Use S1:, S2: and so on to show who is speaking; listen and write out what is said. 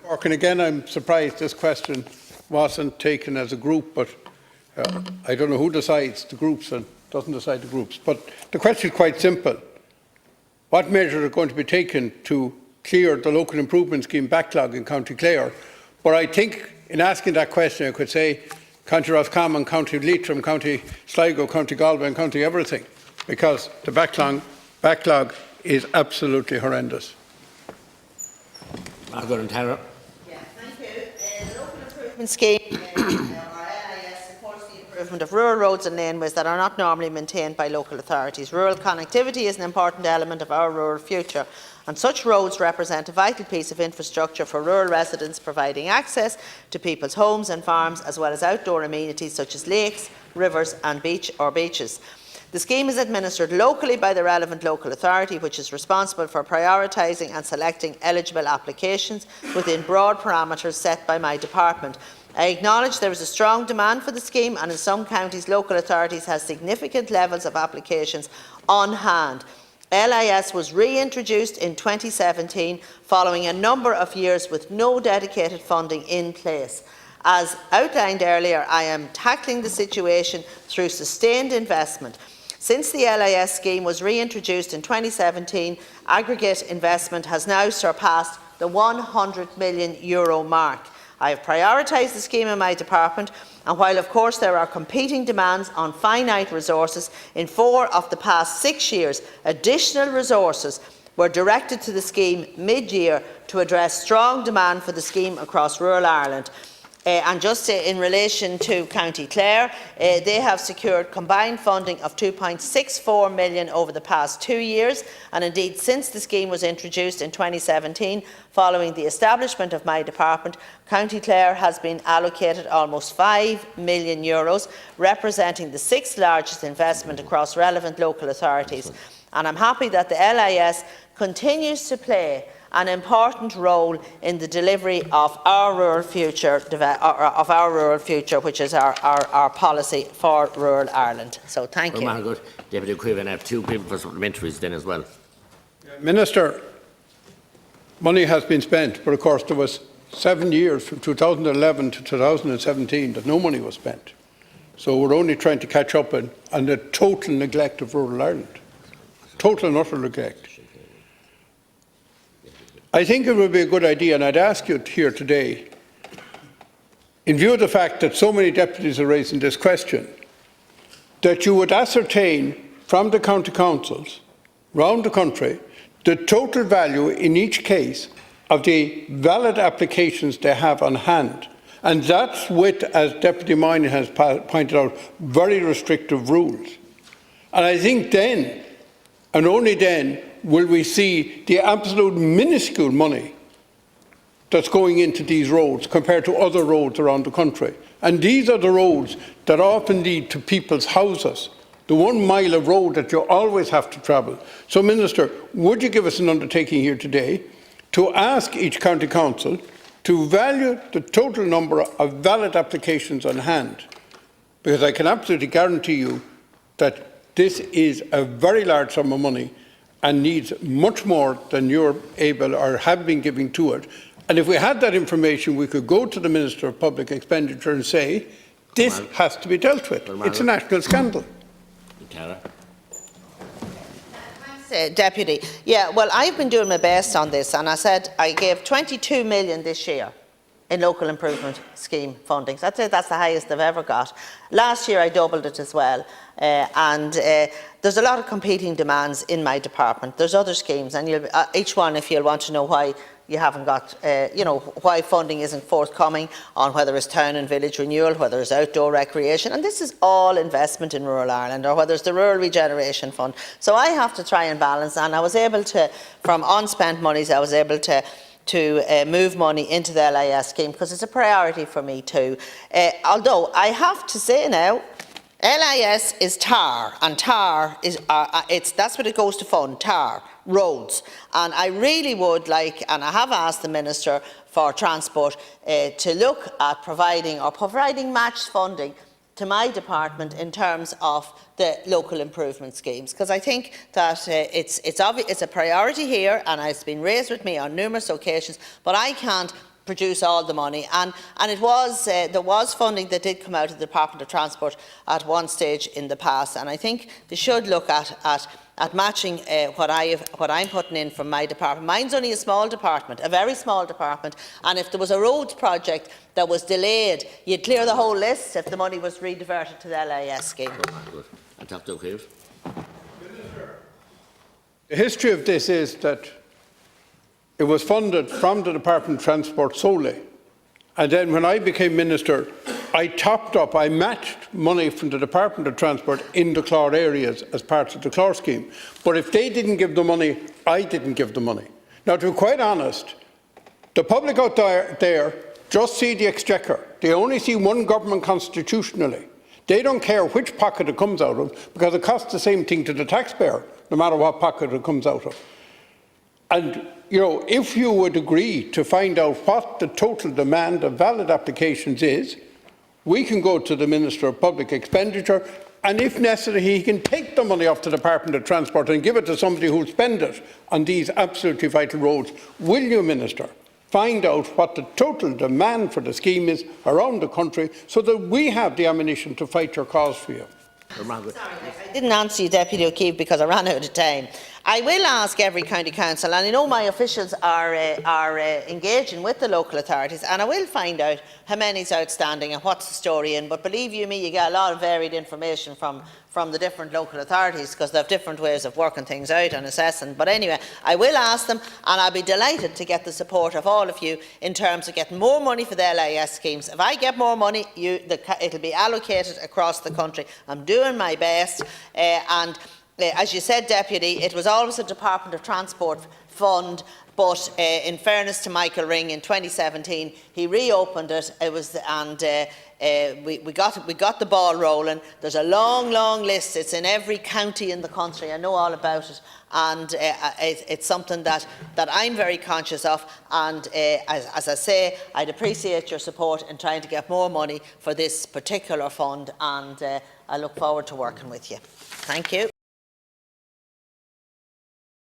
S1: Cork, and again, I'm surprised this question wasn't taken as a group, but I don't know who decides the groups and doesn't decide the groups. But the question is quite simple. What measures are going to be taken to clear the local improvement scheme backlog in County Clare? But I think in asking that question, I could say County Roscommon, County Leitrim, County Sligo, County Galway and County everything, because the backlog is absolutely horrendous.
S2: Margaret Tara.
S3: Yeah, thank you. The local improvement scheme, or LIS, supports the improvement of rural roads and laneways that are not normally maintained by local authorities. Rural connectivity is an important element of our rural future, and such roads represent a vital piece of infrastructure for rural residents, providing access to people's homes and farms, as well as outdoor amenities such as lakes, rivers and beaches. The scheme is administered locally by the relevant local authority, which is responsible for prioritising and selecting eligible applications within broad parameters set by my department. I acknowledge there is a strong demand for the scheme, and in some counties local authorities have significant levels of applications on hand. LIS was reintroduced in 2017 following a number of years with no dedicated funding in place. As outlined earlier, I am tackling the situation through sustained investment. Since the LIS scheme was reintroduced in 2017, aggregate investment has now surpassed the €100 million mark. I have prioritised the scheme in my department, and while of course there are competing demands on finite resources, in 4 of the past 6 years additional resources were directed to the scheme mid-year to address strong demand for the scheme across rural Ireland. And just in relation to County Clare, they have secured combined funding of €2.64 million over the past 2 years, and indeed since the scheme was introduced in 2017, following the establishment of my department, County Clare has been allocated almost €5 million, representing the 6th largest investment across relevant local authorities. And I'm happy that the LIS continues to play an important role in the delivery of our rural future, which is our policy for rural Ireland. So thank you.
S2: Margaret, Deputy Ó Cuív, and I have 2 people for supplementaries then as well.
S1: Minister, money has been spent, but of course there was 7 years from 2011 to 2017 that no money was spent. So we're only trying to catch up on the total neglect of rural Ireland. Total and utter neglect. I think it would be a good idea, and I'd ask you here today, in view of the fact that so many deputies are raising this question, that you would ascertain from the county councils round the country the total value in each case of the valid applications they have on hand. And that's with, as Deputy Moynihan has pointed out, very restrictive rules. And I think then, and only then, will we see the absolute minuscule money that's going into these roads compared to other roads around the country. And these are the roads that often lead to people's houses, the 1 mile of road that you always have to travel. So, Minister, would you give us an undertaking here today to ask each county council to value the total number of valid applications on hand? Because I can absolutely guarantee you that this is a very large sum of money and needs much more than you're able or have been giving to it. And if we had that information, we could go to the Minister of Public Expenditure and say, this has to be dealt with. It's a national scandal.
S3: Thanks, Deputy. Yeah, well, I've been doing my best on this, and I said I gave €22 million this year in local improvement scheme funding. That's the highest I've ever got. Last year I doubled it as well. There's a lot of competing demands in my department. There's other schemes, and each one, if you'll want to know why you haven't got, why funding isn't forthcoming on whether it's town and village renewal, whether it's outdoor recreation, and this is all investment in rural Ireland, or whether it's the Rural Regeneration Fund. So I have to try and balance, and I was able to, from unspent monies, I was able to move money into the LIS scheme because it's a priority for me too. Although I have to say now, LIS is TAR, and TAR is that's what it goes to fund, TAR, roads. And I really would like, and I have asked the Minister for Transport to look at providing matched funding to my department in terms of the local improvement schemes, because I think that it's a priority here, and it's been raised with me on numerous occasions, but I can't produce all the money, and it was there was funding that did come out of the Department of Transport at one stage in the past, and I think they should look at matching what I'm putting in from my department. Mine's only a small department, a very small department, and if there was a roads project that was delayed, you'd clear the whole list if the money was rediverted to the LIS scheme.
S2: Good. And Dr. Cuív.
S1: The history of this is that it was funded from the Department of Transport solely. And then when I became Minister, I topped up, I matched money from the Department of Transport in the Clár areas as part of the Clár scheme. But if they didn't give the money, I didn't give the money. Now, to be quite honest, the public out there just see the exchequer. They only see one government constitutionally. They don't care which pocket it comes out of, because it costs the same thing to the taxpayer, no matter what pocket it comes out of. And, you know, if you would agree to find out what the total demand of valid applications is, we can go to the Minister of Public Expenditure, and if necessary, he can take the money off the Department of Transport and give it to somebody who will spend it on these absolutely vital roads. Will you, Minister, find out what the total demand for the scheme is around the country, so that we have the ammunition to fight your cause for you?
S3: Sorry, I didn't answer you, Deputy O'Keefe, because I ran out of time. I will ask every county council, and I know my officials are engaging with the local authorities, and I will find out how many is outstanding and what's the story in. But believe you me, you get a lot of varied information from the different local authorities, because they have different ways of working things out and assessing. But anyway, I will ask them, and I'll be delighted to get the support of all of you in terms of getting more money for the LIS schemes. If I get more money, it'll be allocated across the country. I'm doing my best, and as you said, Deputy, it was always a Department of Transport fund, but in fairness to Michael Ring, in 2017 he reopened it. We got the ball rolling. There's a long list. It's in every county in the country. I know all about it, and it's something that I'm very conscious of. And as I say, I'd appreciate your support in trying to get more money for this particular fund, and I look forward to working with you. Thank you.